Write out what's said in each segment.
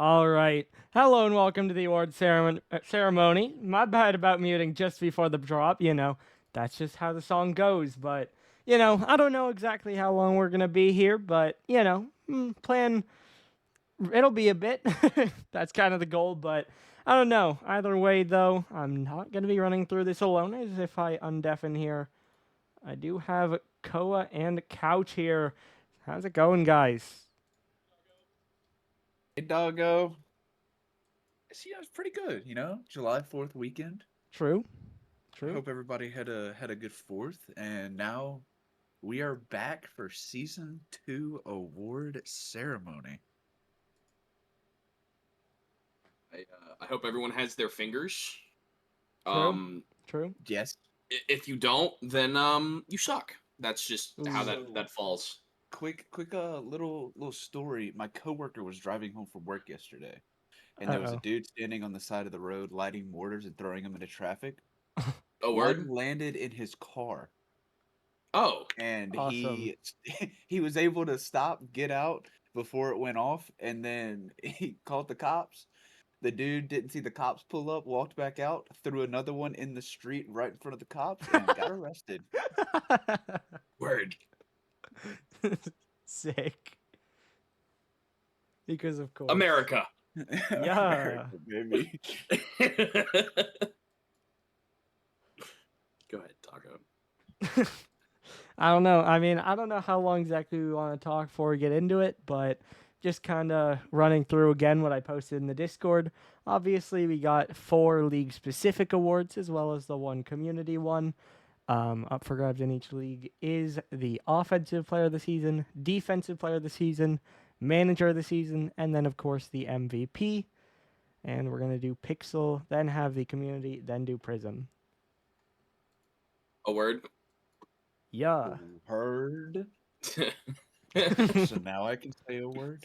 All right. Hello and welcome to the award ceremony. My bad about muting just before the drop. That's just how the song goes. But, I don't know exactly how long we're going to be here, but, plan, it'll be a bit. That's kind of the goal, but I don't know. Either way, though, I'm not going to be running through this alone, as if I undeafen here. I do have Koa and Couch here. How's it going, guys? Hey, doggo. It's pretty good, July 4th weekend. True. I True. hope everybody had a good 4th, and now we are back for season 2 award ceremony. I hope everyone has their fingers. True. True. Yes. If you don't, then you suck. That's just how Ooh. that falls. Quick little story. My coworker was driving home from work yesterday, and there was a Uh-oh. dude standing on the side of the road lighting mortars and throwing them into traffic. A One word? landed in his car, Oh, and Awesome. he was able to stop, get out before it went off, and then he called the cops. The dude didn't see the cops pull up, walked back out, threw another one in the street right in front of the cops, and got arrested. word. Sick. Because of course. America. Yeah. America, baby. Go ahead, Taco. I don't know. I mean, I don't know how long exactly we want to talk before we get into it, but just kind of running through again what I posted in the Discord. Obviously, we got 4 league specific awards as well as the one community one. Up for grabs in each league is the offensive player of the season, defensive player of the season, manager of the season, and then, of course, the MVP. And we're going to do Pixel, then have the community, then do Prism. A word. Yeah. Heard. no, So now I can say a word.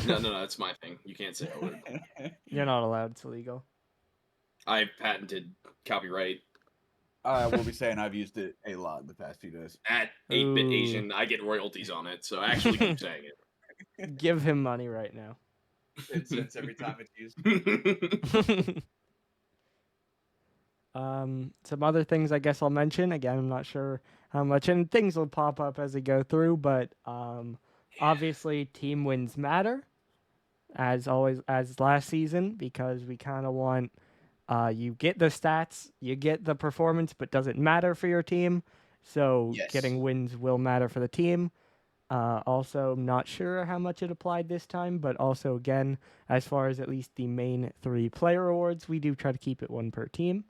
no, it's my thing. You can't say a word. You're not allowed. It's illegal. I patented copyright. I will be saying I've used it a lot in the past few days. At 8-bit Ooh. Asian, I get royalties on it, so I actually keep saying it. Give him money right now. 10 cents every time it's used. Some other things I guess I'll mention. Again, I'm not sure how much, and things will pop up as we go through, but obviously team wins matter, as always, as last season, because we kind of want you get the stats, you get the performance, but does it matter for your team? So Yes. getting wins will matter for the team. Also, not sure how much it applied this time, but also, again, as far as at least the main 3 player awards, we do try to keep it 1 per team.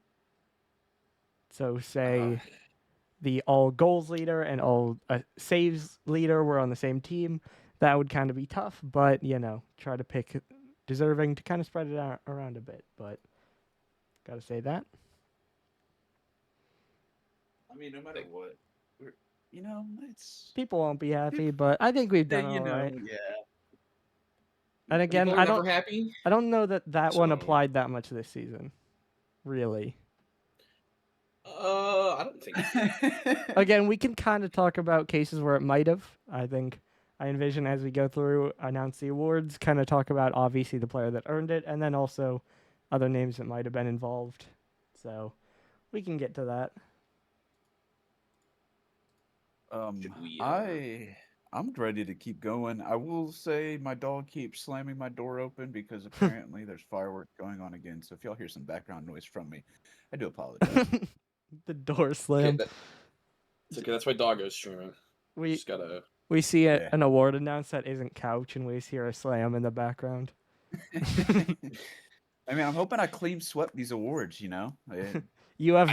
So, say the all goals leader and all saves leader were on the same team. That would kind of be tough, but, try to pick deserving to kind of spread it out around a bit. But, gotta say that. I mean, no matter what, it's People won't be happy, but I think we've done all right. yeah. And again, People are never happy. I don't know that one So- applied that much this season. Really. I don't think. Again, we can kind of talk about cases where it might have. I think I envision as we go through, announce the awards, kind of talk about obviously the player that earned it, and then also other names that might have been involved. So we can get to that. Should we, I'm ready to keep going. I will say my dog keeps slamming my door open because apparently there's fireworks going on again. So if y'all hear some background noise from me, I do apologize. The door Okay, slam. it's okay. That's why Doggo's streaming. We Just gotta. we see Yeah. an award announced that isn't couch, and we hear a slam in the background. I mean, I'm hoping I clean swept these awards. You have I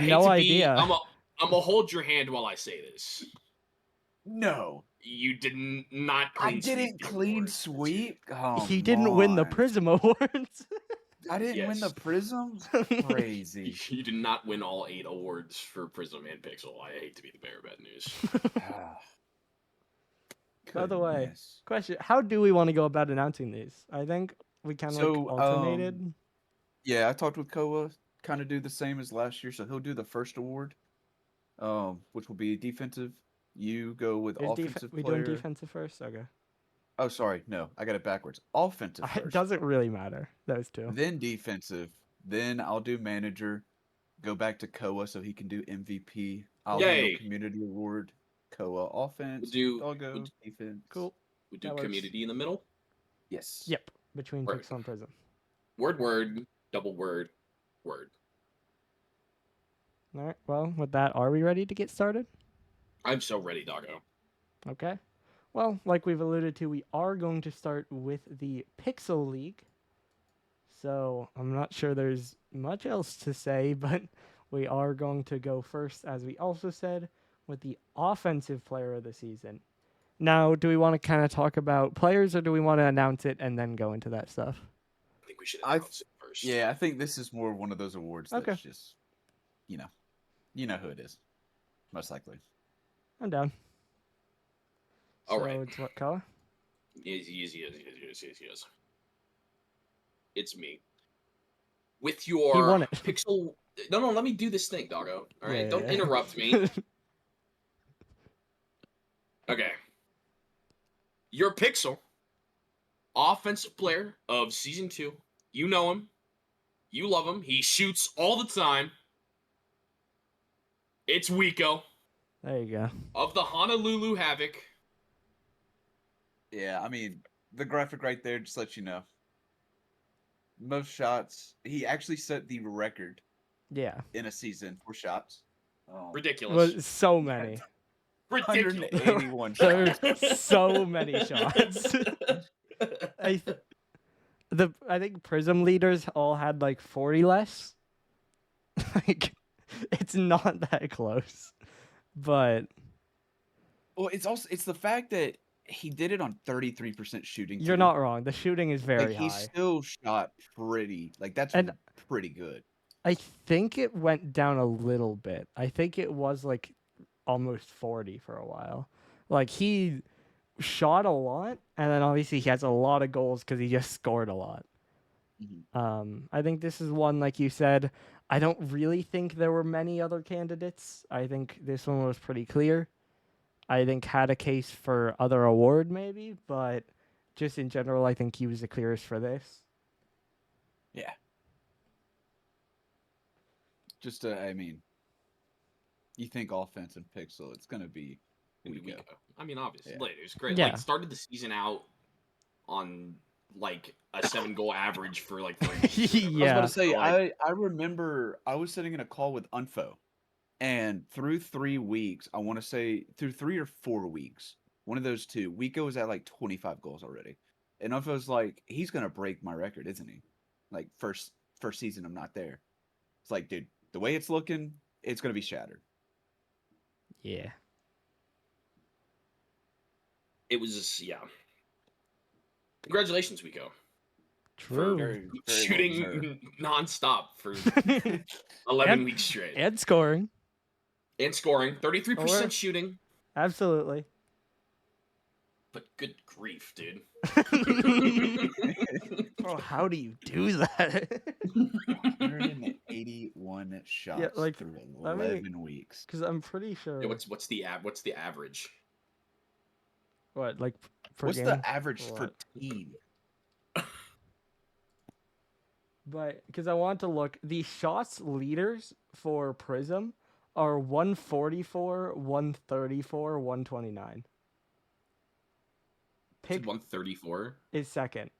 hate no to idea. be. I'm a hold your hand while I say this. No, You did not I clean. didn't clean sweep. Oh, He didn't win the man. Prism Awards. I didn't win the Yes. Prisms. Crazy. You did not win all 8 awards for Prism and Pixel. I hate to be the bearer of bad news. By the way, Goodness. question: how do we want to go about announcing these? I think we kind of So, alternated. Yeah, I talked with Koa. Kind of do the same as last year. So he'll do the first award, which will be defensive. You go with Is offensive we doing player. defensive first? Okay. Oh, sorry. No, I got it backwards. Offensive It first, doesn't really matter. Those two. then defensive, then I'll do manager. Go back to Koa so he can do MVP. I'll handle Yay. community award. Koa offense. Doggo We'll defense. Cool. do That works. community in the middle. Yes. Yep. Between Word. Pixel and Prism. Word, double word, word. All right. Well, with that, are we ready to get started? I'm so ready, doggo. Okay. Well, like we've alluded to, we are going to start with the Pixel League. So I'm not sure there's much else to say, but we are going to go first, as we also said, with the offensive player of the season. Now, do we want to kind of talk about players, or do we want to announce it and then go into that stuff? I think we should I announce it first. Yeah, I think this is more one of those awards that's Okay. just, you know who it is, most likely. I'm down. All so right. it's what color? Yes. It's me. With your won it. Pixel. No, let me do this thing, doggo. All right, Yeah, don't yeah. interrupt me. Okay. Your Pixel offensive player of season 2. You know him. You love him. He shoots all the time. It's Wico There you go. of the Honolulu Havoc. Yeah, I mean, the graphic right there just lets you know. Most shots. He actually set the record Yeah. in a season for shots. Ridiculous. Well, so many. Ridiculous. 181 shots. There's so many shots. I think Prism leaders all had like 40 less. Like, it's not that close. But Well, it's the fact that he did it on 33% shooting. you're too. not wrong. The shooting is very Like he high. still shot pretty. Like that's And- pretty good. I think it went down a little bit. I think it was like almost 40 for a while. Like he shot a lot, and then obviously he has a lot of goals because he just scored a lot. I think this is one, like you said, I don't really think there were many other candidates. I think this one was pretty clear. I think had a case for other award maybe, but just in general, I think he was the clearest for this. Yeah. Just I mean, you think offense and Pixel, it's gonna be Wico. I mean, obviously, Yeah. it was great. Yeah. Like, started the season out on like a 7-goal average for like 3 I was Yeah. about to say, So, like- I remember I was sitting in a call with Unfo, and through 3 weeks, I want to say through 3 or 4 weeks, one of those two, Wico was at like 25 goals already, and Unfo's like, he's gonna break my record, isn't he? Like first season, I'm not there. It's like, dude, the way it's looking, it's gonna be shattered. Yeah. it was just, yeah. Congratulations, Wico. True. Very, very well Shooting deserved. nonstop for 11 And- weeks straight. And scoring. And scoring. 33% Or- shooting. Absolutely. But good grief, dude. Bro, how do you do that? 181 shots like, through let me- 11 weeks. Because I'm pretty sure. Yeah, what's the average? What, like per What's game? the average or for what? team? But because I want to look, the shots leaders for Prism are 144, 134, 129. Said Pick 134. is second.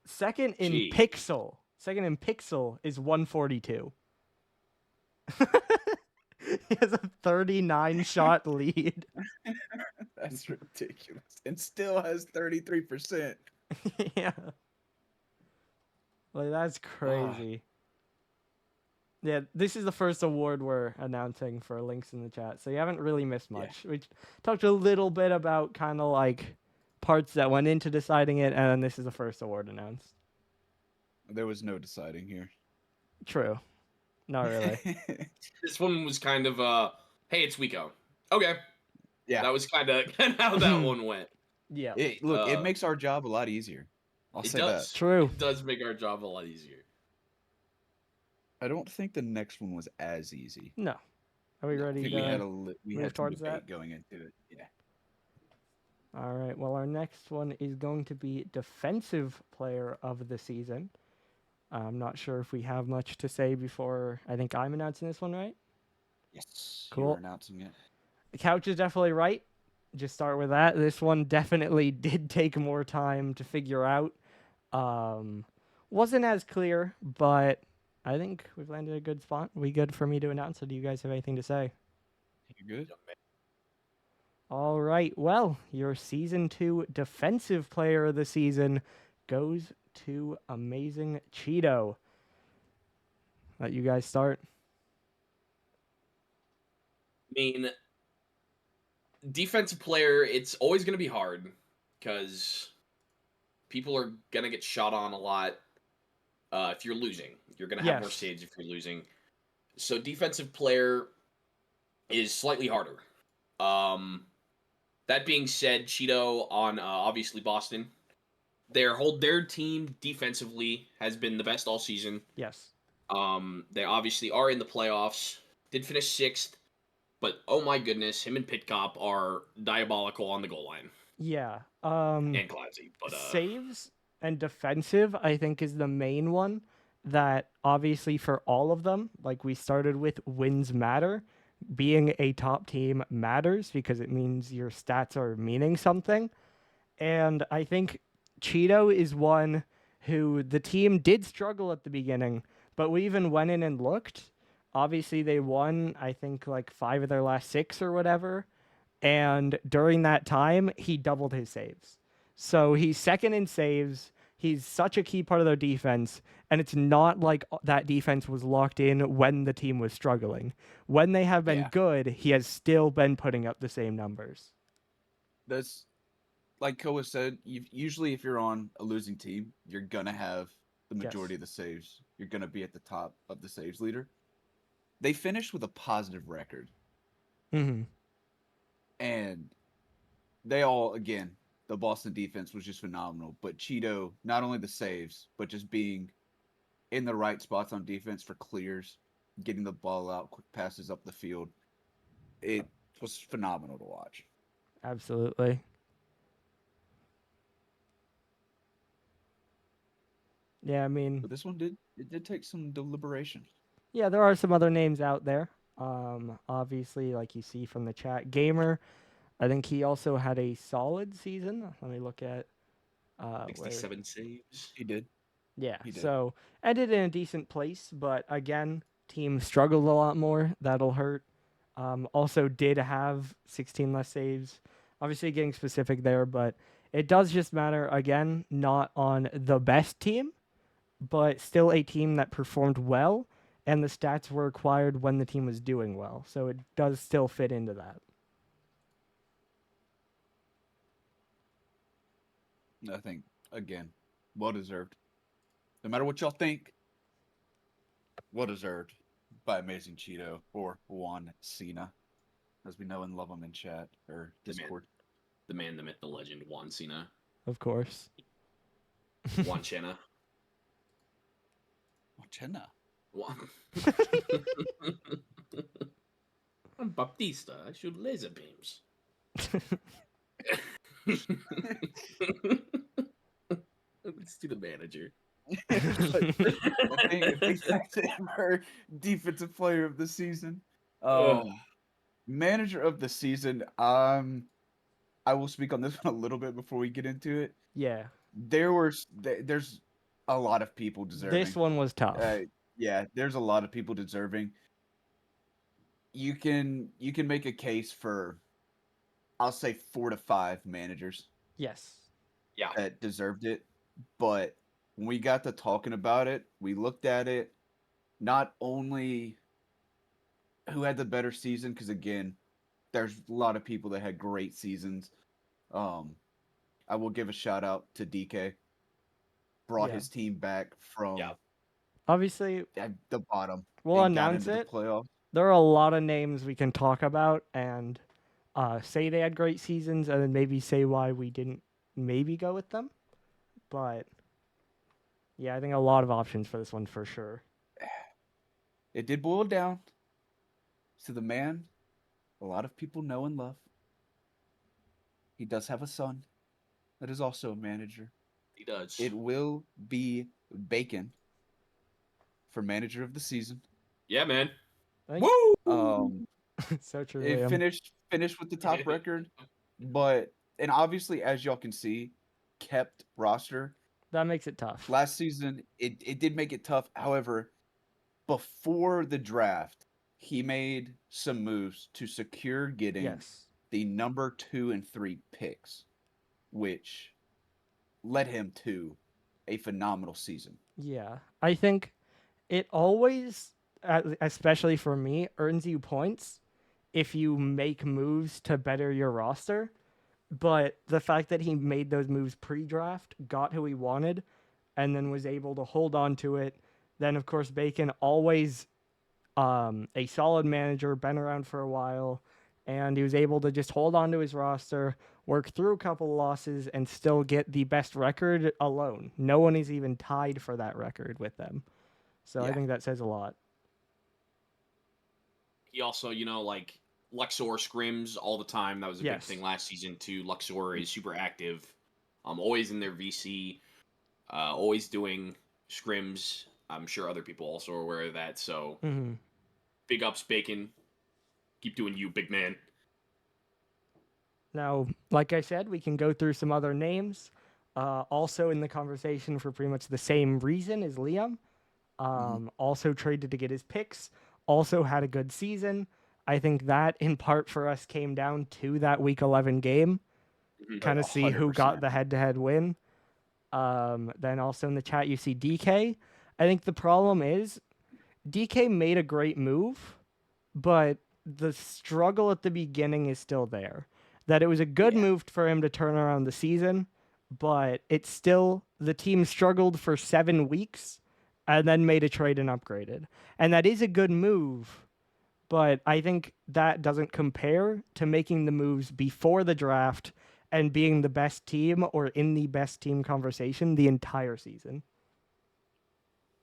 Second in Gee. Pixel. Second in Pixel is 142. He has a 39 shot lead. That's ridiculous. And still has 33%. Yeah. Like, that's crazy. Yeah, this is the first award we're announcing for links in the chat, so you haven't really missed Yeah. much. We talked a little bit about kind of like parts that went into deciding it, and then this is the first award announced. There was no deciding here. True. Not really. This one was kind of hey, it's Wico. Okay. Yeah. That was kind of how that one went. Yeah. Look, it Uh, makes our job a lot easier. I'll It say does. that. True. It does make our job a lot easier. I don't think the next one was as easy. No. Are we No, I ready I think to we had move some towards debate that? going into it. Yeah. All right. Well, our next one is going to be defensive player of the season. I'm not sure if we have much to say before. I think I'm announcing this one, right? Yes, you Cool. were announcing it. The couch is definitely right. Just start with that. This one definitely did take more time to figure out. Um, wasn't as clear, but I think we've landed a good spot. We good for me to announce? So, do you guys have anything to say? You good? All right. Well, your season 2 defensive player of the season goes to Amazing Cheeto. Let you guys start. I mean, defensive player, it's always going to be hard because people are going to get shot on a lot if you're losing. You're going to have more Yes. saves if you're losing. So defensive player is slightly harder. That being said, Cheeto on obviously Boston, their team defensively has been the best all season. Yes. They obviously are in the playoffs. Did finish 6th, but oh my goodness, him and Pitcop are diabolical on the goal line Yeah. and Clancy. But Saves and defensive, I think, is the main one that obviously for all of them, like we started with, wins matter. Being a top team matters because it means your stats are meaning something. And I think Cheeto is one who the team did struggle at the beginning, but we even went in and looked. Obviously, they won, I think, like 5 of their last 6 or whatever. And during that time, he doubled his saves. So he's second in saves. He's such a key part of their defense. And it's not like that defense was locked in when the team was struggling. When they have been Yeah. good, he has still been putting up the same numbers. That's like Koa said. Usually, if you're on a losing team, you're gonna have the majority Yes. of the saves. You're gonna be at the top of the saves leader. They finished with a positive record, Mm-hmm. and they all again. The Boston defense was just phenomenal. But Cheeto, not only the saves, but just being in the right spots on defense for clears, getting the ball out, quick passes up the field. It was phenomenal to watch. Absolutely. Yeah, I mean, But this one did take some deliberation. yeah, there are some other names out there. Obviously, like you see from the chat, Gamer. I think he also had a solid season. Let me look at where. 67 saves. He did. Yeah, He did. so ended in a decent place, but again, team struggled a lot more. That'll hurt. Also, did have 16 less saves. Obviously, getting specific there, but it does just matter again, not on the best team, but still a team that performed well, and the stats were acquired when the team was doing well. So it does still fit into that. I think again, well deserved. No matter what y'all think, well deserved by Amazing Cheeto or Juan Cena, as we know and love him in chat or The man. Discord. The man, the myth, the legend, Juan Cena. Of course. Juan Chena. Chena. Juan. I'm Baptista. I shoot laser beams. Let's do the manager. I think defensive defensive player of the season. Ugh. Manager of the season. I will speak on this one a little bit before we get into it. Yeah, There's a lot of people deserving. this one was tough. Yeah, there's a lot of people deserving. You can make a case for, I'll say 4 to 5 managers Yes. Yeah. that deserved it, but when we got to talking about it, we looked at it not only who had the better season, because again, there's a lot of people that had great seasons. I will give a shout out to DK. Brought Yeah. his team back from Yeah. Obviously, at the bottom. we'll and got announce into it. the playoffs. There are a lot of names we can talk about and say they had great seasons and then maybe say why we didn't maybe go with them. But yeah, I think a lot of options for this one for sure. It did boil down to the man a lot of people know and love. he does have a son that is also a manager. He does. It will be Bacon for manager of the season. Yeah, man. Thank- Woo! So true, It Liam. finished with the top record, but and obviously as y'all can see, kept roster. That makes it tough. Last season it did make it tough. However, before the draft, he made some moves to secure getting Yes. the number 2 and 3 picks, which led him to a phenomenal season. Yeah. I think it always, especially for me, earns you points if you make moves to better your roster. But the fact that he made those moves pre-draft, got who he wanted, and then was able to hold on to it. Then, of course, Bacon, always a solid manager, been around for a while, and he was able to just hold on to his roster, work through a couple of losses, and still get the best record alone. No one is even tied for that record with them. So I Yeah. think that says a lot. He also, like Luxor scrims all the time. That was a Yes. big thing last season too. Luxor is super active. Always in their VC, always doing scrims. I'm sure other people also are aware of that. So Mm-hmm. big ups, Bacon. Keep doing you, big man. Now, like I said, we can go through some other names. Also in the conversation for pretty much the same reason as Liam. Also traded to get his picks. Also had a good season. I think that in part for us came down to that Week 11 game. Mhm. Kind of see who 100%. got the head-to-head win. Then also in the chat you see DK. I think the problem is DK made a great move, but the struggle at the beginning is still there. That it was a good Yeah. move for him to turn around the season, but it's still the team struggled for 7 weeks and then made a trade and upgraded. And that is a good move, but I think that doesn't compare to making the moves before the draft and being the best team or in the best team conversation the entire season.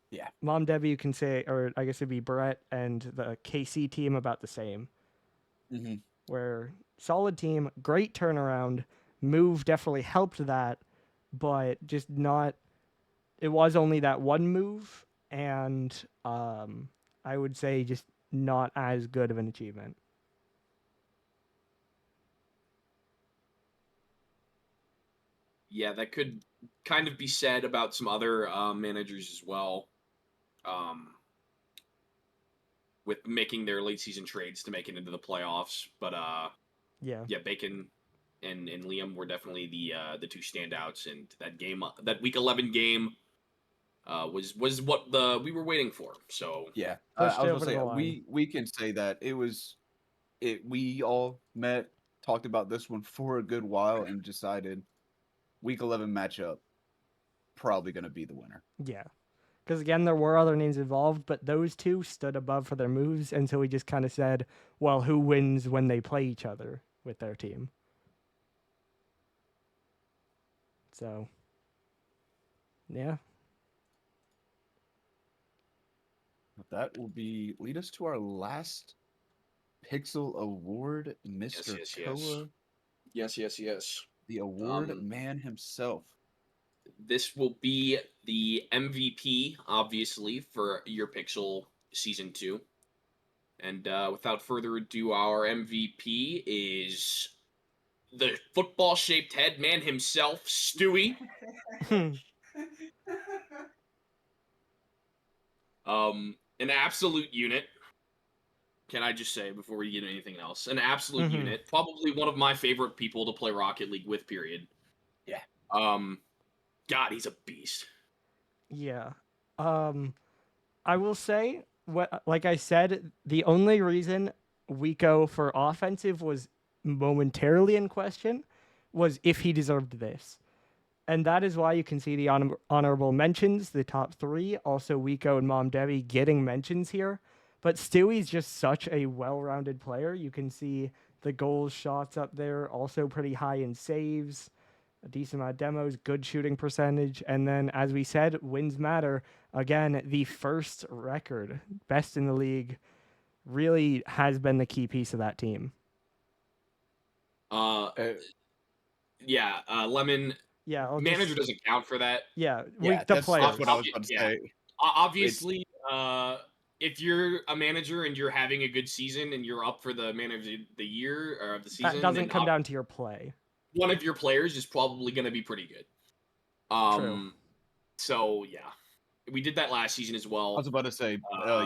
Yeah. Mom Debbie, you can say, or I guess it'd be Brett and the KC team about the same. Mm-hmm. Where solid team, great turnaround, move definitely helped that, but just not. It was only that one move, and I would say just not as good of an achievement. Yeah, that could kind of be said about some other managers as well. With making their late season trades to make it into the playoffs. But Yeah. Bacon and Liam were definitely the two standouts, and that game, that Week 11 game, was what we were waiting for. So Yeah. Pushed I it was over gonna the say line. we can say that we all met, talked about this one for a good while, and decided Week 11 matchup probably gonna be the winner. Yeah. Because again, there were other names involved, but those two stood above for their moves, and so we just kind of said, well, who wins when they play each other with their team? So, yeah. That will lead us to our last Pixel Award, Mr. yes. Koa, Yes. the award man himself. This will be the MVP, obviously, for Your Pixel Season 2. And without further ado, our MVP is the football-shaped head man himself, Stewie. An absolute unit. Can I just say, before we get anything else, an absolute unit. Probably one of my favorite people to play Rocket League with, period. Yeah. God, he's a beast. Yeah. I will say, like I said, the only reason Wico for offensive was momentarily in question was if he deserved this. And that is why you can see the honorable mentions, the top 3, also Wico and Mom Debbie getting mentions here. But Stewie's just such a well-rounded player. You can see the goals, shots up there, also pretty high in saves, a decent amount of demos, good shooting percentage. And then, as we said, wins matter. Again, the first record, best in the league, really has been the key piece of that team. Yeah, Lemon Yeah, I'll manager just, doesn't count for that. yeah, Yeah, the that's players. what I was about to Yeah. say. Obviously, if you're a manager and you're having a good season and you're up for the manager of the year or of the season, That doesn't then come down to your play. one of your players is probably going to be pretty good. True. So yeah, we did that last season as I well. was about to say,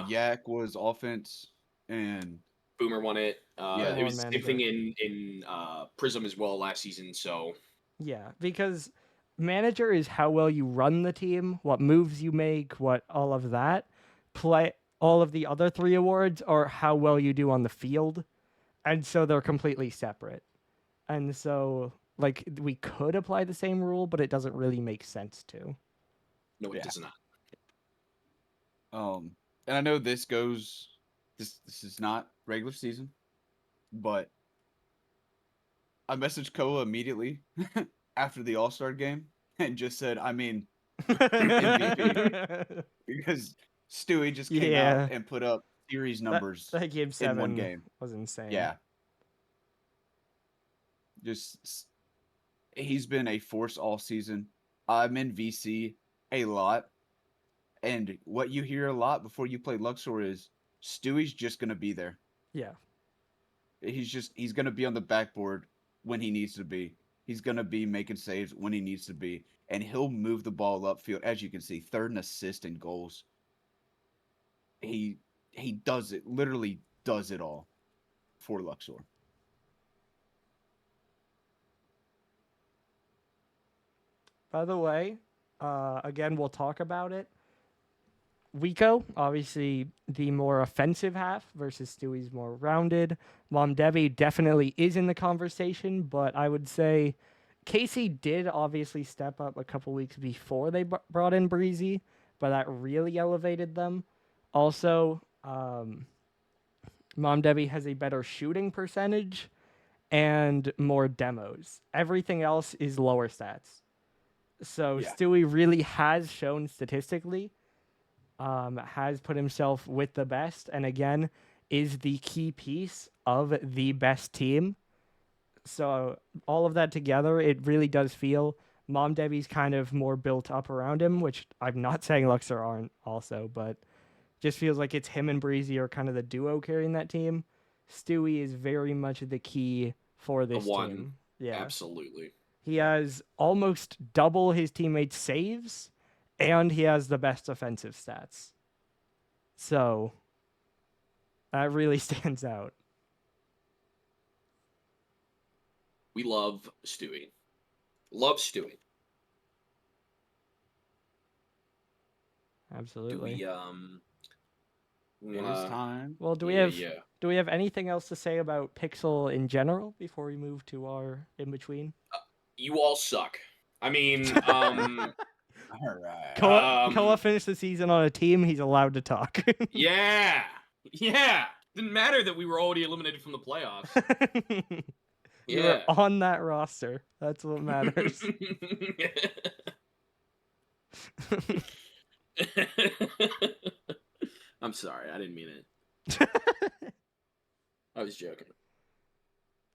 Yak was offense, and Boomer won it. Yeah. It was the same Manager. thing in Prism as well last season. So Yeah, because manager is how well you run the team, what moves you make, what all of that. Play all of the other 3 awards are how well you do on the field. And so they're completely separate. And so like we could apply the same rule, but it doesn't really make sense to. no, it Yeah. does not. And I know this is not regular season, but I messaged Koa immediately after the All-Star game and just said, I mean, MVP. Because Stewie just came Yeah. out and put up series numbers That game 7 in one game. was insane. Yeah. Just he's been a force all season. I'm in VC a lot. And what you hear a lot before you play Luxor is Stewie's just gonna be there. Yeah. He's gonna be on the backboard when he needs to be. He's gonna be making saves when he needs to be. And he'll move the ball upfield. As you can see, 3rd in assist and goals. He does it, literally does it all for Luxor. By the way, again, we'll talk about it. Wico, obviously the more offensive half versus Stewie's more rounded. Mom Debbie definitely is in the conversation, but I would say Casey did obviously step up a couple weeks before they brought in Breezy, but that really elevated them. Also, Mom Debbie has a better shooting percentage and more demos. Everything else is lower stats. So Yeah. Stewie really has shown statistically, has put himself with the best, and again, is the key piece of the best team. So all of that together, it really does feel Mom Debbie's kind of more built up around him, which I'm not saying Luxor aren't also, but just feels like it's him and Breezy are kind of the duo carrying that team. Stewie is very much the key for this team. Yeah. Absolutely. He has almost double his teammates' saves, and he has the best offensive stats. So that really stands out. We love Stewie. Love Stewie. Absolutely. Do we It is time. Well, do we have anything else to say about Pixel in general before we move to our in between? You all suck. I mean, All right. Koa finished the season on a team. He's allowed to talk. yeah. Didn't matter that we were already eliminated from the playoffs. You were on that roster. That's what matters. I'm sorry. I didn't mean it. I was joking.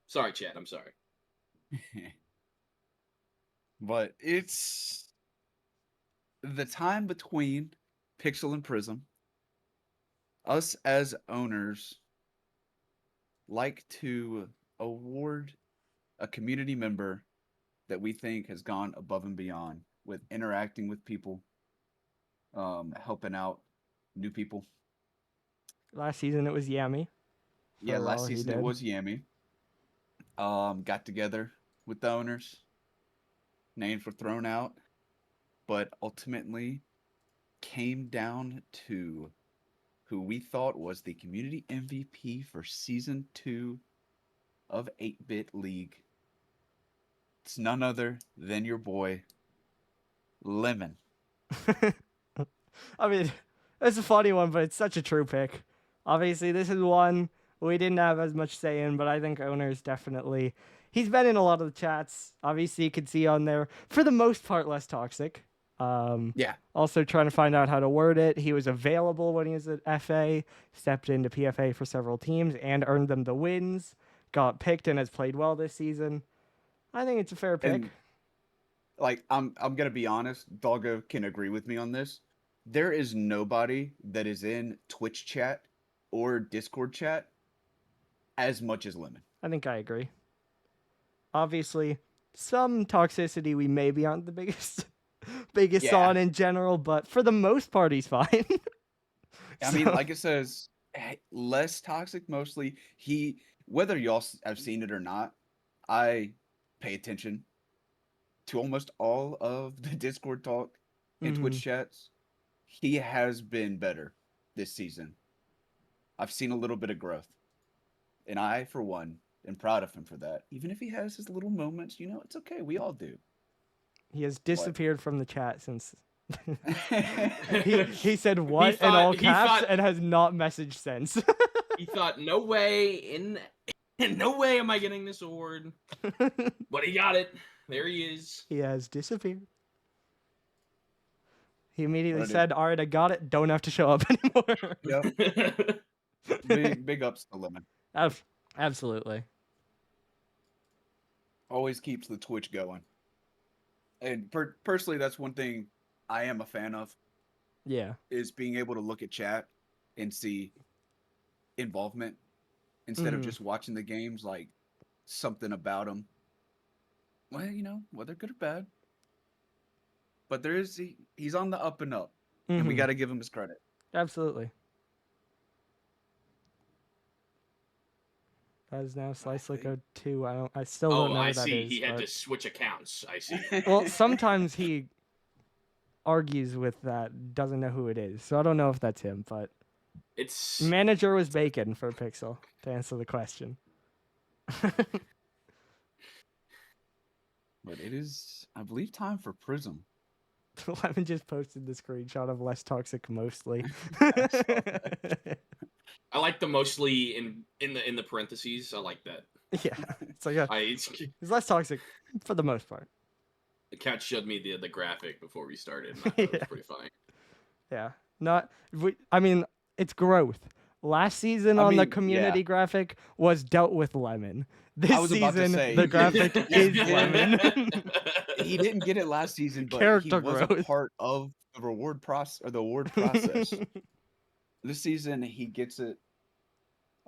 Sorry, Chad. I'm sorry. But it's the time between Pixel and Prism. Us as owners like to award a community member that we think has gone above and beyond with interacting with people, helping out new people. Last season it was Yami. Yeah, for last all he season it did. was Yami. Got together with the owners. Names were thrown out, but ultimately came down to who we thought was the community MVP for season 2 of 8-Bit League. It's none other than your boy, Lemon. I mean, it's a funny one, but it's such a true pick. Obviously, this is one we didn't have as much say in, but I think owners definitely. He's been in a lot of the chats. Obviously, you could see on there, for the most part, less toxic. Yeah. Also trying to find out how to word it. He was available when he was at FA, stepped into PFA for several teams, and earned them the wins. Got picked and has played well this season. I think it's a fair pick. And like I'm gonna be honest, Doggo can agree with me on this. There is nobody that is in Twitch chat or Discord chat as much as Lemon. I think I agree. Obviously, some toxicity we maybe aren't the biggest Yeah. on in general, but for the most part, he's fine. I mean, So- like it says, less toxic mostly. Whether y'all have seen it or not, I pay attention to almost all of the Discord talk and Twitch Mhm. chats. He has been better this season. I've seen a little bit of growth. And I, for one, am proud of him for that. Even if he has his little moments, it's okay. We all do. He has disappeared from the chat since he, he said what in thought- all he caps thought- and has not messaged since. He thought, no way, no way am I getting this award. But he got it. There he is. He has disappeared. He immediately What a dude. said, "All right, I got it. Don't have to show up anymore." Yep. big ups to Lemon. Absolutely. Always keeps the Twitch going. And personally, that's one thing I am a fan of, Yeah. is being able to look at chat and see involvement instead of Mhm. just watching the games, like something about them. Well, whether good or bad. But he's on the up and up, and we Mhm. got to give him his credit. Absolutely. That is now Slice think- Lico 2. I still don't Oh, know I what that see. is. He had but- to switch accounts. I see. Well, sometimes he argues with that, doesn't know who it is. So I don't know if that's him, but It's manager was Bacon for Pixel to answer the question. But it is, I believe, time for Prism. Lemon just posted the screenshot of less toxic mostly. I like the mostly in the parentheses. I like that. Yeah. It's like a, It's it's less toxic for the most part. the cat showed me the graphic before we started. And I thought it was Yeah. pretty funny. Yeah. I mean, it's growth. Last season I on the mean, community yeah. graphic was dealt with Lemon. This was about to season, say, the graphic is Lemon. He didn't get it last season, but Character he was a growth. part of the reward process or the award process. This season, he gets it.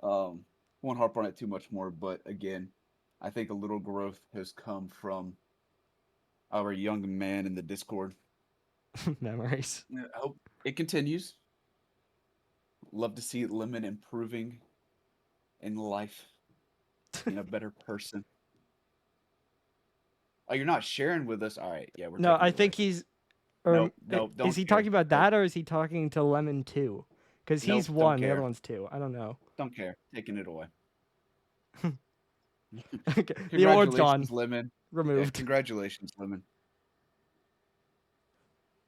Won't harp on it too much more, but again, I think a little growth has come from our young man in the Discord. Memories. I hope it continues. Love to see Lemon improving in life, being a better person. Oh, you're not sharing with us? All right, yeah, we're No, taking I it think away. he's. Nope, nope, don't is he care. talking about Nope. that, or is he talking to Lemon 2? Because Nope, he's don't one, the care. other one's 2. I don't know. Don't care. Taking it away. Okay, the award's gone. Congratulations, Lemon. Yeah, Removed. congratulations, Lemon.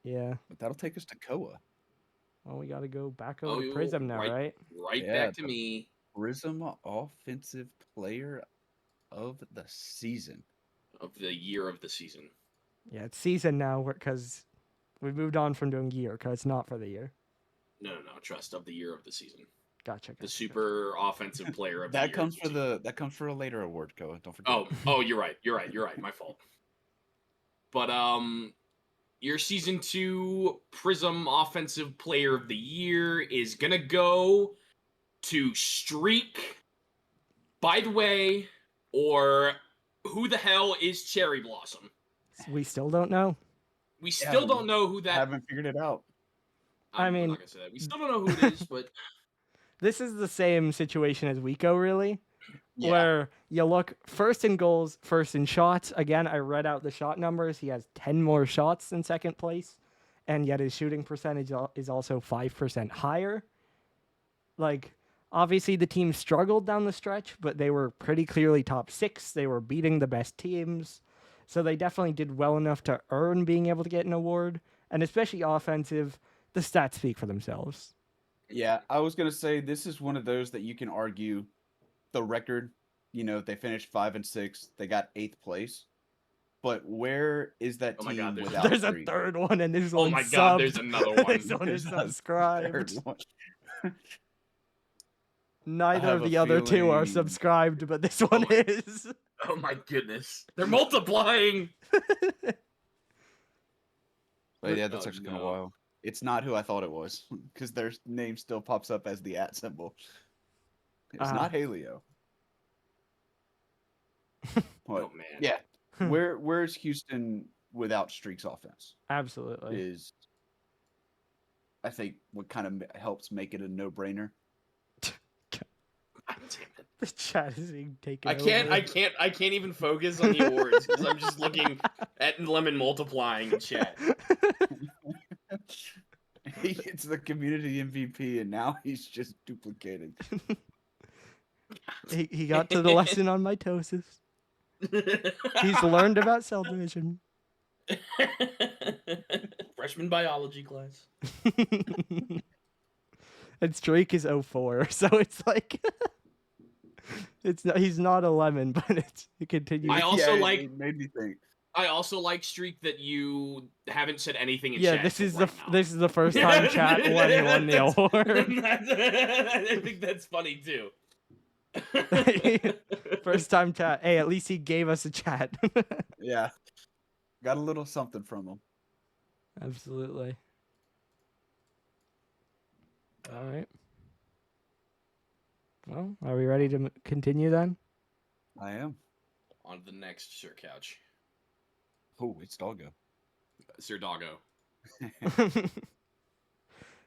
Yeah. But that'll take us to Koa. Well, we got to go back Oh, over to Prism now, right. right? Right Yeah, back to me. Prism Offensive Player of the Season. Of the year of the season. Yeah, it's season now because we moved on from doing year because it's not for the year. No, trust of the year of the season. Gotcha. The super offensive player of the That year. comes of for the season. that comes for a later award, Koa. Don't forget. Oh, you're right. My fault. But your season 2 Prism offensive player of the year is gonna go to Streak, By the Way, or who the hell is Cherry Blossom? We still don't know. We still don't know who I that. haven't figured it out. I'm mean- not gonna say that. We still don't know who it is, but This is the same situation as Wico, really, Yeah. where you look first in goals, first in shots. Again, I read out the shot numbers. He has 10 more shots in second place, and yet his shooting percentage is also 5% higher. Like, obviously, the team struggled down the stretch, but they were pretty clearly top 6. They were beating the best teams. So they definitely did well enough to earn being able to get an award. And especially offensive, the stats speak for themselves. Yeah, I was gonna say this is one of those that you can argue the record. They finished 5 and 6. They got 8th place. But where is that Oh team my God, without There's a Streak? third one, and this oh one's my god, subbed. there's another one. This one is There's a subscribed. Third one. Neither have of a the other two are feeling- subscribed, but this one Oh. is. Oh my goodness. They're multiplying. But yeah, that's Oh, actually kind of no. wild. It's not who I thought it was, because their name still pops up as the @ symbol. It's not Haleo. What? Oh man. Yeah. Where's Houston without Streak's offense? Absolutely. Is I think what kind of helps make it a no-brainer. God damn it. The chat is being taken I over. can't even focus on the awards because I'm just looking at Lemon multiplying in chat. He gets the community MVP, and now he's just duplicating. He got to the lesson on mitosis. He's learned about cell division. Freshman biology class. And Drake is 04, so it's like it's not, he's not a lemon, but it continues. I also Yeah, like- it made me think. I also like Streak that you haven't said anything in Yeah, chat. this is right the now. this is the first time chat when he won the award. I think that's funny too. First time chat. Hey, at least he gave us a chat. Yeah, got a little something from him. Absolutely. All right. Well, are we ready to continue then? I am. On to the next Sir Couch. Oh, it's Doggo. Sir Doggo.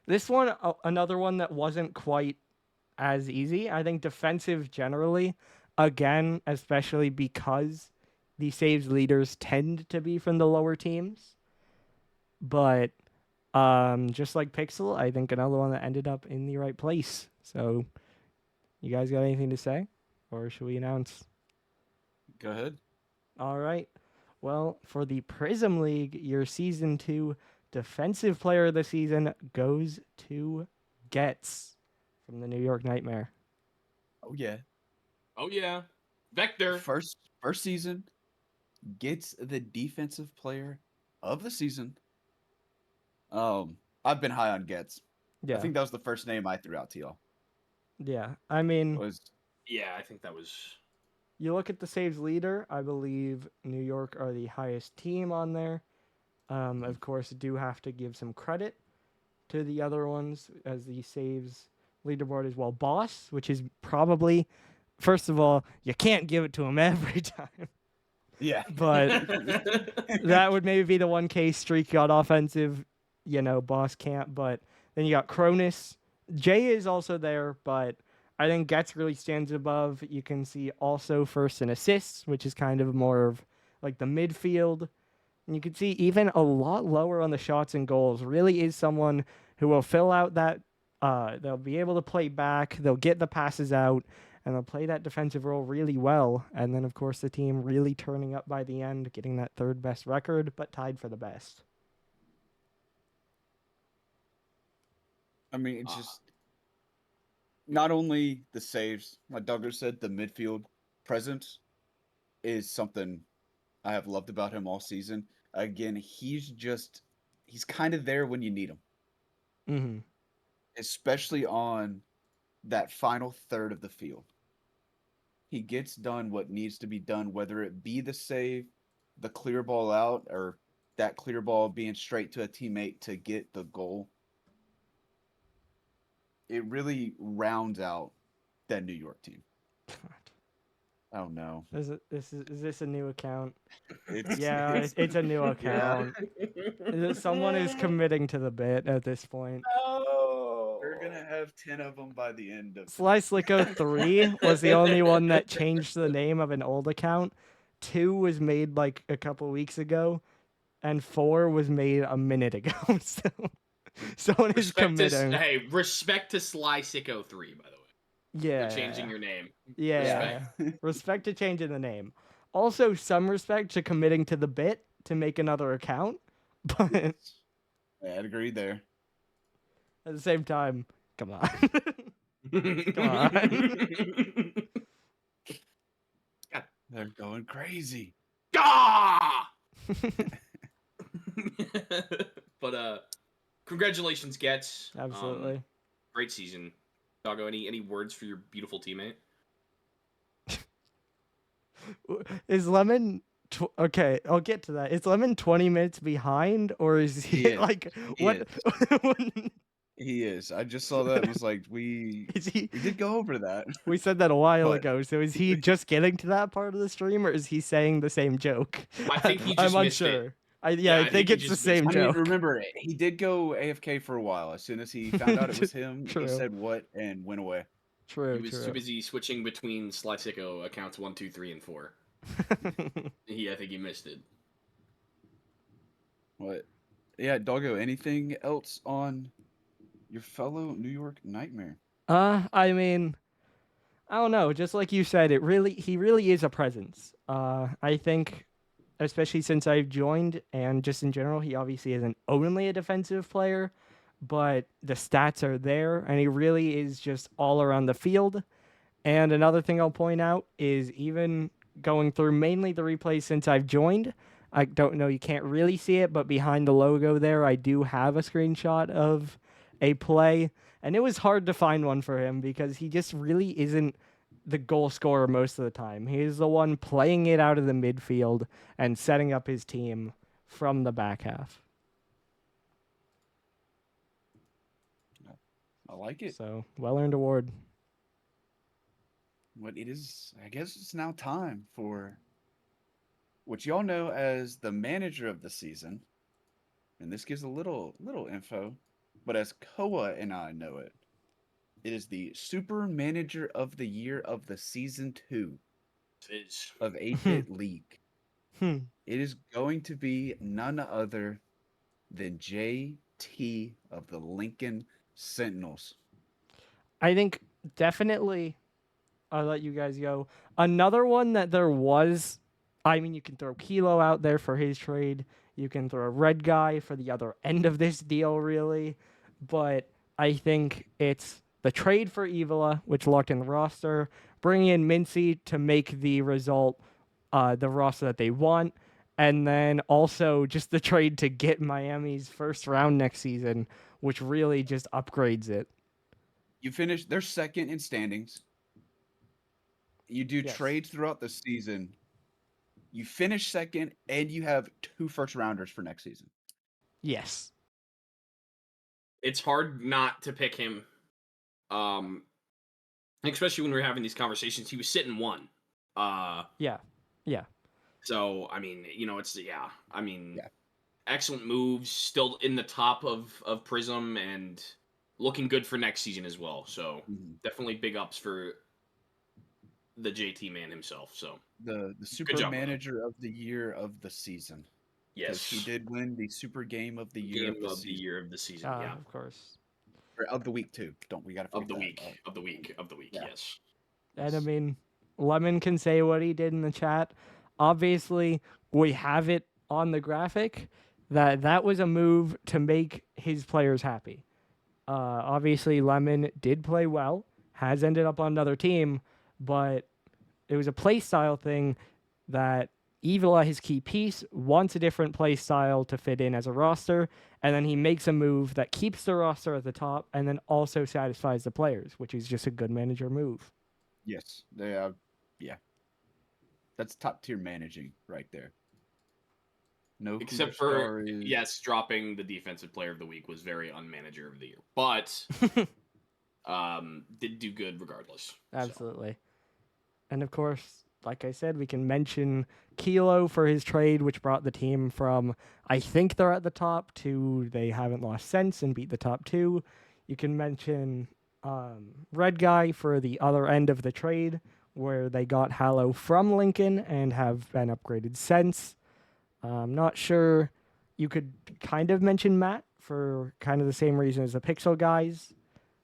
This one, another one that wasn't quite as easy. I think defensive generally, again, especially because the saves leaders tend to be from the lower teams. But just like Pixel, I think another one that ended up in the right place. So, you guys got anything to say? Or should we announce? Go ahead. All right. Well, for the Prism League, your Season 2 Defensive Player of the Season goes to Getz from the New York Nightmare. Oh yeah. Oh yeah. Vector. First season gets the defensive player of the season. I've been high on Getz. Yeah. I think that was the first name I threw out to y'all. Yeah. I mean, Was Yeah, I think that was. you look at the saves leader, I believe New York are the highest team on there. Of course, do have to give some credit to the other ones as the saves leaderboard as well. Boss, which is probably, first of all, you can't give it to him every time. yeah. But that would maybe be the one case Streak got offensive, Boss can't. But then you got Cronus. Jay is also there, but I think Getz really stands above. You can see also first in assists, which is kind of more of like the midfield. And you can see even a lot lower on the shots and goals. Really is someone who will fill out that. They'll be able to play back. They'll get the passes out, and they'll play that defensive role really well. And then, of course, the team really turning up by the end, getting that third best record, but tied for the best. I mean, it's just not only the saves, like Duggar said, the midfield presence is something I have loved about him all season. Again, he's kind of there when you need him, Mm-hmm. especially on that final third of the field. He gets done what needs to be done, whether it be the save, the clear ball out, or that clear ball being straight to a teammate to get the goal. It really rounds out that New York team. Oh no. Is this a new account? It's, Yeah, it's a new account. Someone is committing to the bit at this point. No. We're gonna have 10 of them by the end of Sly Slicko 3 was the only one that changed the name of an old account. 2 was made like a couple weeks ago, and 4 was made a minute ago. So someone is committing. Respect to Sly Sicko 3, by the way. Yeah. For changing your name. Yeah. Respect to changing the name. Also, some respect to committing to the bit to make another account. But Yeah, I'd agree there. at the same time, come on. Come on. They're going crazy. Ah! But congratulations, Getz. Absolutely. Great season. Doggo, any words for your beautiful teammate? Is Lemon okay, I'll get to that. Is Lemon 20 minutes behind, or is He he is. like He what? He is. I just saw that and was like, we Is he? did go over that, We said that a while but ago. So is he just getting to that part of the stream, or is he saying the same joke? I think he I'm just missed it. unsure. I Yeah, I think he it's the just same missed I mean, joke. remember he did go AFK for a while. As soon as he found out it was him, he True. said what and went away. True. He was too busy switching between Sly Sicko accounts 1, 2, 3, and 4. I think he missed it. What? Yeah, Doggo. Anything else on your fellow New York Nightmare? I mean, I don't know. Just like you said, he really is a presence. I think, especially since I've joined, and just in general, he obviously isn't only a defensive player, but the stats are there, and he really is just all around the field. And another thing I'll point out is even going through mainly the replays since I've joined. I don't know, you can't really see it, but behind the logo there, I do have a screenshot of a play. And it was hard to find one for him because he just really isn't the goal scorer most of the time. He's the one playing it out of the midfield and setting up his team from the back half. I like it. So, well-earned award. What it is, I guess it's now time for what y'all know as the manager of the season. And this gives a little info, but as Koa and I know it, it is the Super Manager of the Year of the Season 2 It is. of 8-Bit League. Hmm. It is going to be none other than JT of the Lincoln Sentinels. I think definitely I'll let you guys go. Another one that there was, I mean, you can throw Kilo out there for his trade. You can throw a Red Guy for the other end of this deal, really. But I think it's the trade for Evola, which locked in the roster, bringing in Mincy to make the result the roster that they want, and then also just the trade to get Miami's first round next season, which really just upgrades it. You finish, they're second in standings. You do Yes. trades throughout the season. You finish second, and you have 2 first rounders for next season. Yes. It's hard not to pick him. Especially when we're having these conversations. He was sitting 1. Yeah. So, I mean, excellent moves, still in the top of Prism, and looking good for next season as well. So, definitely big ups for the JT man himself. So the Super job, Manager of the Year of the season. Yes, he did win the Super Game of the Year of the year of the season. Yeah, of course. Or of the week too. We gotta of the that. week of the week. Yeah. Yes. And I mean, Lemon can say what he did in the chat. Obviously, we have it on the graphic that was a move to make his players happy. Obviously, Lemon did play well, has ended up on another team, but it was a play style thing that Evola, his key piece, wants a different play style to fit in as a roster, and then he makes a move that keeps the roster at the top and then also satisfies the players, which is just a good manager move. Yes, they yeah. That's top tier managing right there. No, except for dropping the defensive player of the week was very unmanager of the year, but did do good regardless. Absolutely. So. And of course, like I said, we can mention Kilo for his trade, which brought the team from, I think they're at the top, to they haven't lost since and beat the top 2. You can mention Red Guy for the other end of the trade, where they got Hallow from Lincoln and have been upgraded since. I'm not sure. You could kind of mention Matt for kind of the same reason as the Pixel guys.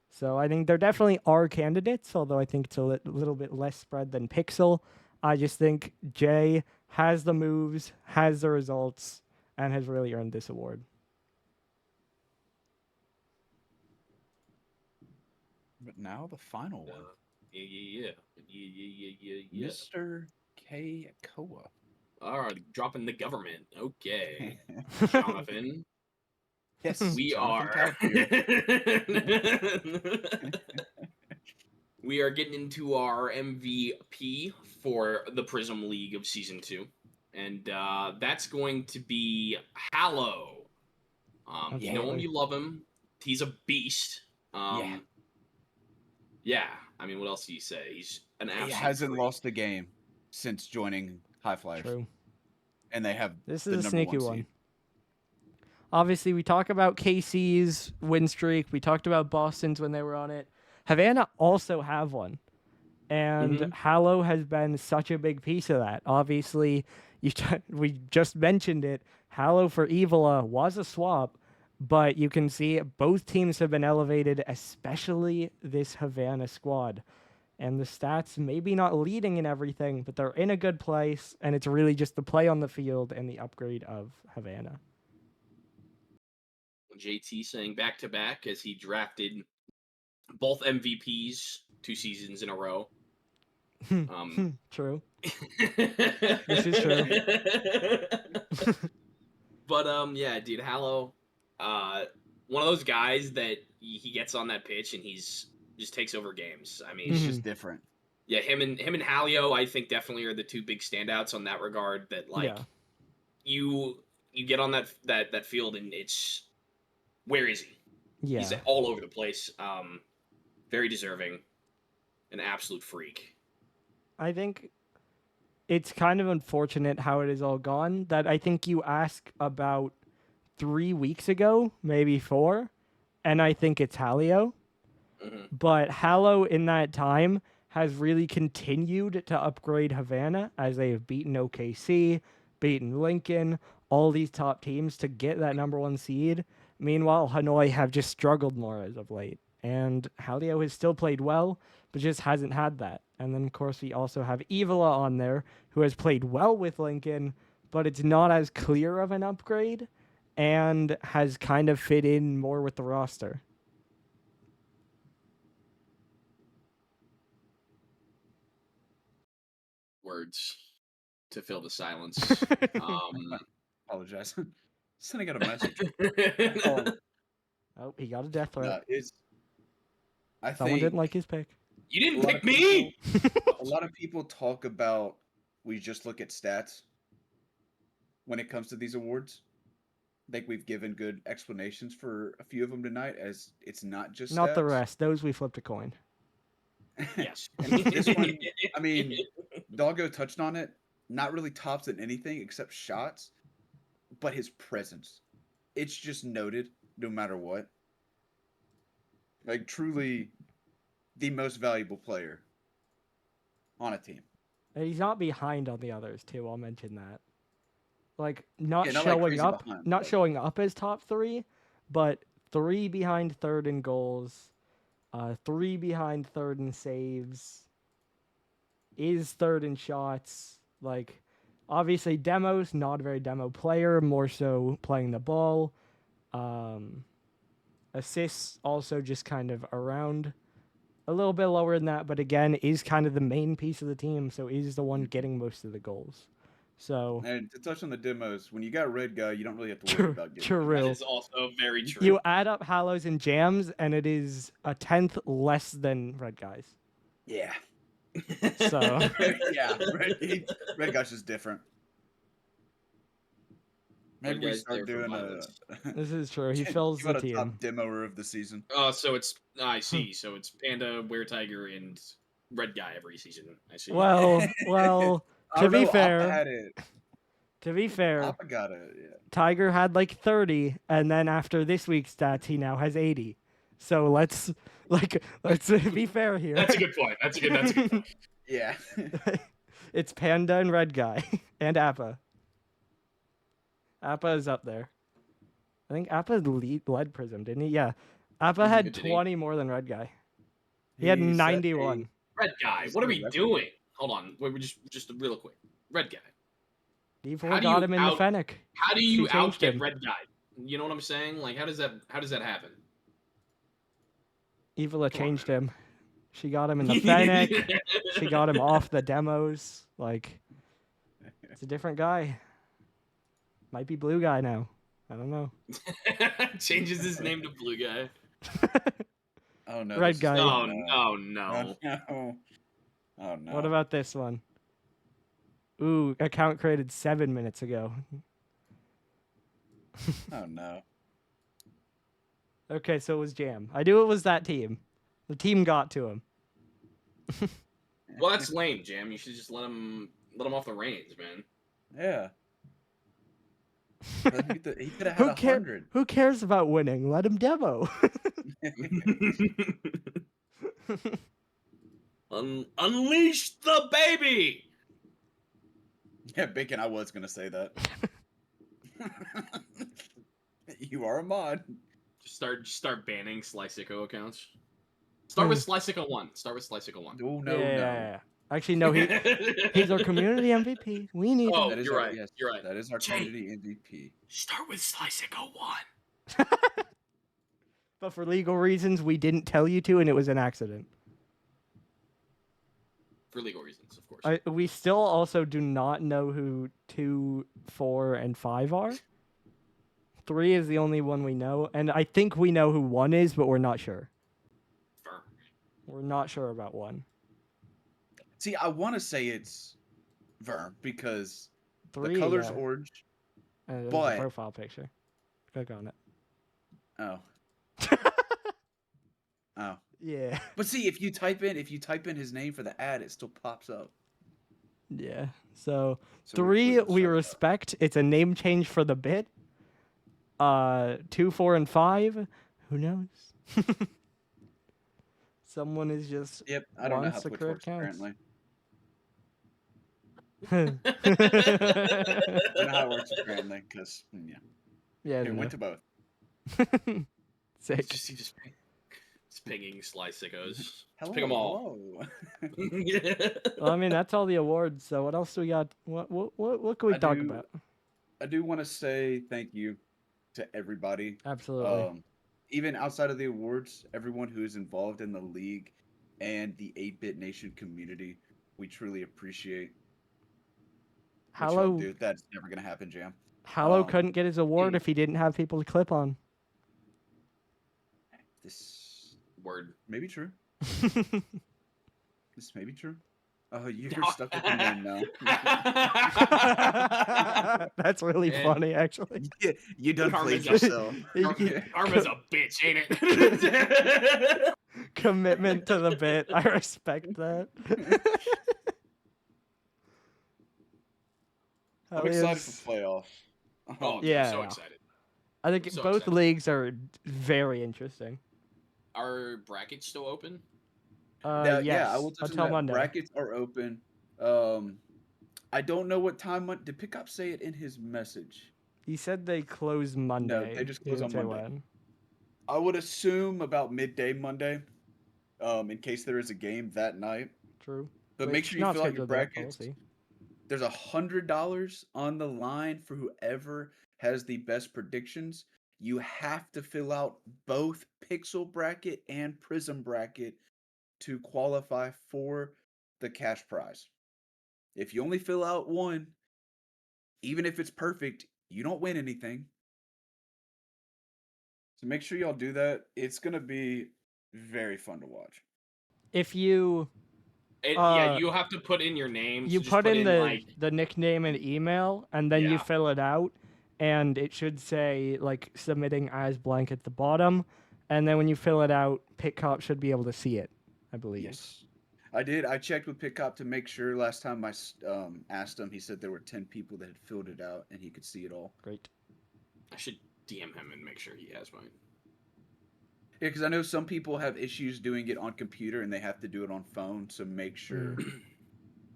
So I think there definitely are candidates, although I think it's a little bit less spread than Pixel. I just think Jay has the moves, has the results, and has really earned this award. But now the final one. Yeah. Mr. K. Koa. All right, dropping the government. Okay. Jonathan. Yes, we Jonathan are. we are getting into our MVP for the Prism League of Season 2. And that's going to be Hallow. You know him, Absolutely. you love him. He's a beast. Yeah. Yeah. I mean, what else do you say? He's an absolute He hasn't freak. lost a game since joining High Flyers. True. And they have This the is a number sneaky one one. seed. Obviously, we talk about KC's win streak. We talked about Boston's when they were on it. Havana also have one. And Mhm. Hallow has been such a big piece of that. Obviously, we just mentioned it. Hallow for Evola was a swap, but you can see both teams have been elevated, especially this Havana squad. And the stats maybe not leading in everything, but they're in a good place, and it's really just the play on the field and the upgrade of Havana. JT saying back to back as he drafted both MVPs 2 seasons in a row. True. This is true. But yeah, dude, Hallow, one of those guys that he gets on that pitch and he's just takes over games. I mean, He's just different. yeah, him and Halio, I think definitely are the two big standouts on that regard. That like Yeah. you get on that field and it's where is he? Yeah. He's all over the place. Very deserving, an absolute freak. I think it's kind of unfortunate how it has all gone. That I think you ask about 3 weeks ago, maybe 4, and I think it's Halio. Mhm. But Hallow in that time has really continued to upgrade Havana as they have beaten OKC, beaten Lincoln, all these top teams to get that number 1 seed. Meanwhile, Hanoi have just struggled more as of late. And Halio has still played well, but just hasn't had that. And then, of course, we also have Evola on there, who has played well with Lincoln, but it's not as clear of an upgrade and has kind of fit in more with the roster. Words to fill the silence. Apologize. Sending out a message. Oh, he got a death threat. I Someone think didn't like his pick. You didn't a lot pick of me. a lot of people talk about we just look at stats when it comes to these awards. I think we've given good explanations for a few of them tonight, as it's not just Not the stats. rest. Those we flipped a coin. Yes. And this one, I mean, Doggo touched on it. Not really tops in anything except shots, but his presence. It's just noted no matter what. Like, truly the most valuable player on a team. And he's not behind on the others too. I'll mention that. Like not Yeah, not like showing crazy up, behind, not but- showing up as top 3, but 3 behind third in goals, 3 behind third in saves, is third in shots. Like obviously demos, not a very demo player, more so playing the ball. Assists also just kind of around a little bit lower than that, but again is kind of the main piece of the team, so is the one getting most of the goals. So And to touch on the demos, when you got Red Guy, you don't really have to worry about getting true. That is also very true. You add up Hallows and Jams, and it is a 10th less than Red Guys. Yeah. So Yeah, Red Guy's just different. Maybe Red we Guy's start there for doing violence. this is true. He fills give the it a top team. demoer of the season. So it's I see. So it's Panda, Were Tiger, and Red Guy every season. I see. Well, I to don't be know, Appa fair, had it. Appa got it. Yeah. Tiger had like 30, and then after this week's stats, he now has 80. So let's be fair here. That's a good point. That's a good point. Yeah. It's Panda and Red Guy and Appa. Appa is up there. I think Appa led Prism, didn't he? Yeah. Appa had Did he? 20 more than Red Guy. He had set 91. Red Guy. He's What are got a we record. doing? Hold on. Wait, we're just real quick. Red Guy. D4 How do got you him in the Fennec. How do you She changed outget him. Red Guy? You know what I'm saying? Like, how does that happen? Evola Come on, changed man. him. She got him in the Fennec. She got him off the demos. Like, it's a different guy. Might be Blue Guy now. I don't know. Changes his name to Blue Guy. Oh no, Red this is guy. Oh no. no, Oh no. no. Oh no. What about this one? Ooh, account created 7 minutes ago. Oh no. Okay, so it was Jam. I knew it was that team. The team got to him. Well, that's lame, Jam. You should just let him off the reins, man. Yeah. Let him get the, he could have had Who care? 100. Who cares about winning? Let him demo. Unleash the baby. Yeah, Bacon, I was gonna say that. You are a mod. Just start banning Slysico accounts. Start with Slysico 1. Oh no, yeah. Actually, no. He's our community MVP. We need Oh, him. That is you're our, right. Yes, You're right. that is our Jay. community MVP. Start with Slysico 1. But for legal reasons, we didn't tell you to, and it was an accident. For legal reasons, of course. We still also do not know who 2, 4, and 5 are. 3 is the only one we know, and I think we know who 1 is, but we're not sure. Fair. We're not sure about 1. See, I want to say it's Verm because 3, the color's yeah. orange. There's a but- profile picture. Click on it. Oh. Oh. Yeah. But see, if you type in his name for the ad, it still pops up. Yeah. So So 3 we'll we check it out. respect. It's a name change for the bit. 2, 4, and 5. Who knows? Someone is just Yep, I don't know how wants to Twitch create works accounts. apparently. I don't know how it works apparently, because yeah, Yeah, I it don't went know. to both. Sick. Just pinging Slysicos. Just Hello, ping them all. hello. Well, I mean, that's all the awards. So what else do we got? What can we talk about? I do want to say thank you to everybody. Absolutely. Even outside of the awards, everyone who is involved in the league and the 8-Bit Nation community, we truly appreciate what y'all Hallow do. That's never gonna happen, Jam. Hallow couldn't get his award if he didn't have people to clip on. This Word. may be true. This may be true. Oh, you're stuck with the name now. That's really Man. funny, actually. Yeah, you done Karma's played up. yourself. Karma's a bitch, ain't it? Commitment to the bit. I respect that. I'm excited for playoffs. Oh, Yeah, I'm so yeah. excited. I think I'm so both excited. leagues are very interesting. Are brackets still open? Yes, Yeah, I will touch until on that. Monday. Brackets are open. I don't know what time. Did Pickup say it in his message? He said they close Monday. they just He close didn't on say Monday. when. I would assume about midday Monday, in case there is a game that night. True. But make sure you Not fill out your scheduled yet, but we'll brackets. see. There's $100 on the line for whoever has the best predictions. You have to fill out both Pixel bracket and Prism bracket to qualify for the cash prize. If you only fill out one, even if it's perfect, you don't win anything. So make sure y'all do that. It's going to be very fun to watch. If you Yeah, you have to put in your name. you so just put in the like, the nickname and email, and then you Yeah. fill it out, and it should say like submitting as blank at the bottom, and then when you fill it out, PitCop should be able to see it. I believe. Yes. I did. I checked with Pickup to make sure. Last time I asked him, he said there were 10 people that had filled it out and he could see it all. Great. I should DM him and make sure he has mine. Yeah, because I know some people have issues doing it on computer and they have to do it on phone. So make sure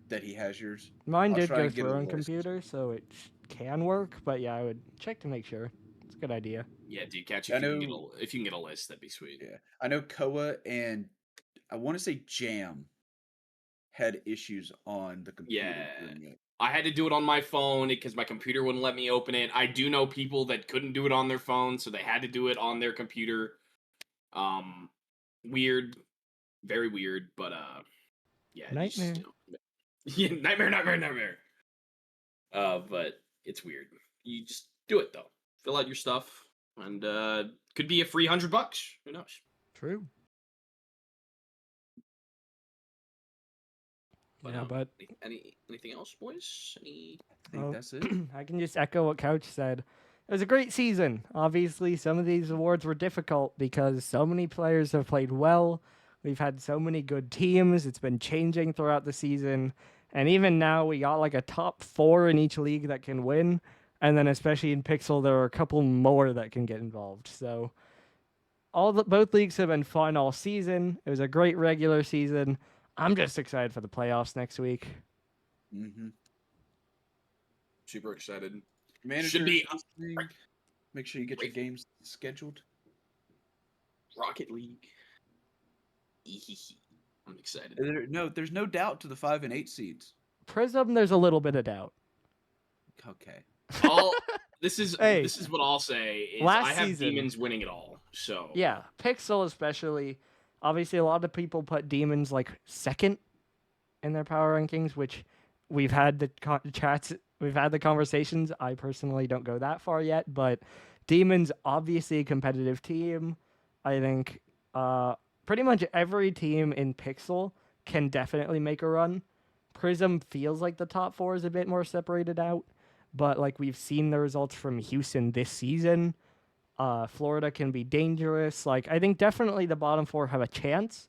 that he has yours. Mine I'll did try go and get a through on list. computer, so it can work. But yeah, I would check to make sure. It's a good idea. Yeah, dude, catch I if you can know- if you can get a list, that'd be sweet. Yeah, I know Koa and I want to say Jam had issues on the computer. Yeah. doing it. I had to do it on my phone because my computer wouldn't let me open it. I do know people that couldn't do it on their phone, so they had to do it on their computer. Weird, very weird, but yeah, just, Nightmare. yeah, nightmare. But it's weird. You just do it though. Fill out your stuff, and could be a free $100. Who knows? True. Yeah, but anything else, boys? Any? I think Oh, that's it. I can just echo what Coach said. It was a great season. Obviously, some of these awards were difficult because so many players have played well. We've had so many good teams. It's been changing throughout the season. And even now, we got like a top 4 in each league that can win. And then, especially in Pixel, there are a couple more that can get involved. So, both leagues have been fun all season. It was a great regular season. I'm just excited for the playoffs next week. Mm-hmm. Super excited. Managers Should be listening, make sure you get your games scheduled. Rocket League. I'm excited. There's no doubt to the 5 and 8 seeds. Prism, there's a little bit of doubt. Okay. This is Hey, what I'll say is last I have season- Demons winning it all. So Yeah, Pixel especially. Obviously, a lot of people put Demons like second in their power rankings, which we've had the chats, we've had the conversations. I personally don't go that far yet, but Demons obviously a competitive team. I think pretty much every team in Pixel can definitely make a run. Prism feels like the top 4 is a bit more separated out, but like we've seen the results from Houston this season. Florida can be dangerous. Like, I think definitely the bottom 4 have a chance.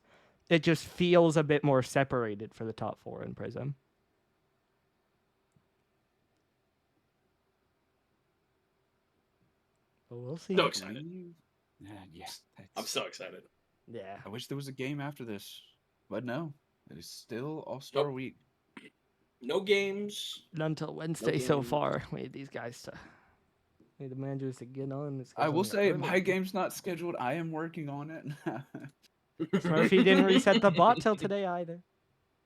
It just feels a bit more separated for the top 4 in Prism. But we'll see. So excited. Yes. I'm so excited. Yeah. I wish there was a game after this, but no. It is still All-Star Nope. Week. No games. Not until Wednesday so games. far. We need these guys to. We need the managers to get on. I will scheduling it say early. my game's not scheduled. I am working on it. Smurfy didn't reset the bot till today either.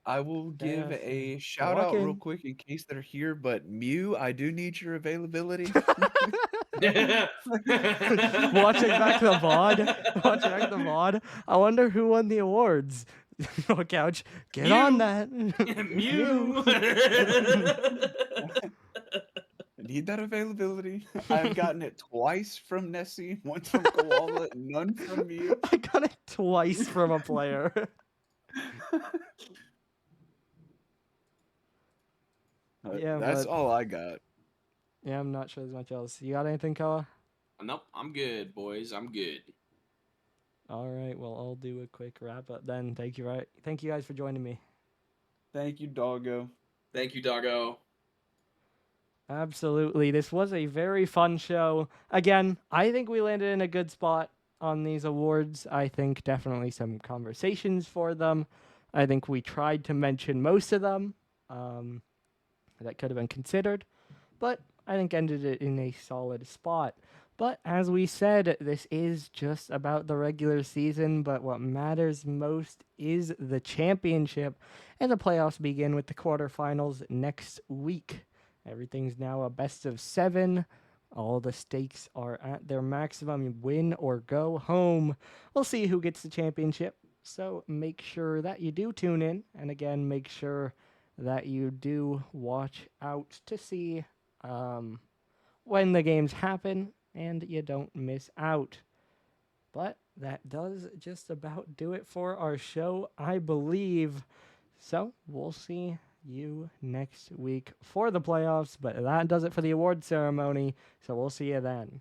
I will give Yes, a and shout out real walk-in. quick in case they're here, but Mew, I do need your availability. Watching back the VOD. Watching back the VOD. I wonder who won the awards. Couch, get Mew. on that. Mew. I need that availability. I've gotten it twice from Nessie, once from Koala, none from Mew. I got it twice from a player. Yeah, That's but- all I got. Yeah, I'm not sure there's much else. You got anything, Koa? Nope, I'm good, boys. I'm good. All right, well, I'll do a quick wrap up then. Thank you guys for joining me. Thank you, Doggo. Thank you, Doggo. Absolutely. This was a very fun show. Again, I think we landed in a good spot on these awards. I think definitely some conversations for them. I think we tried to mention most of them that could have been considered, but I think ended it in a solid spot. But as we said, this is just about the regular season, but what matters most is the championship, and the playoffs begin with the quarterfinals next week. Everything's now a best of 7. All the stakes are at their maximum. Win or go home. We'll see who gets the championship. So make sure that you do tune in. And again, make sure that you do watch out to see when the games happen and you don't miss out. But that does just about do it for our show, I believe. So we'll see you next week for the playoffs, but that does it for the award ceremony, so we'll see you then.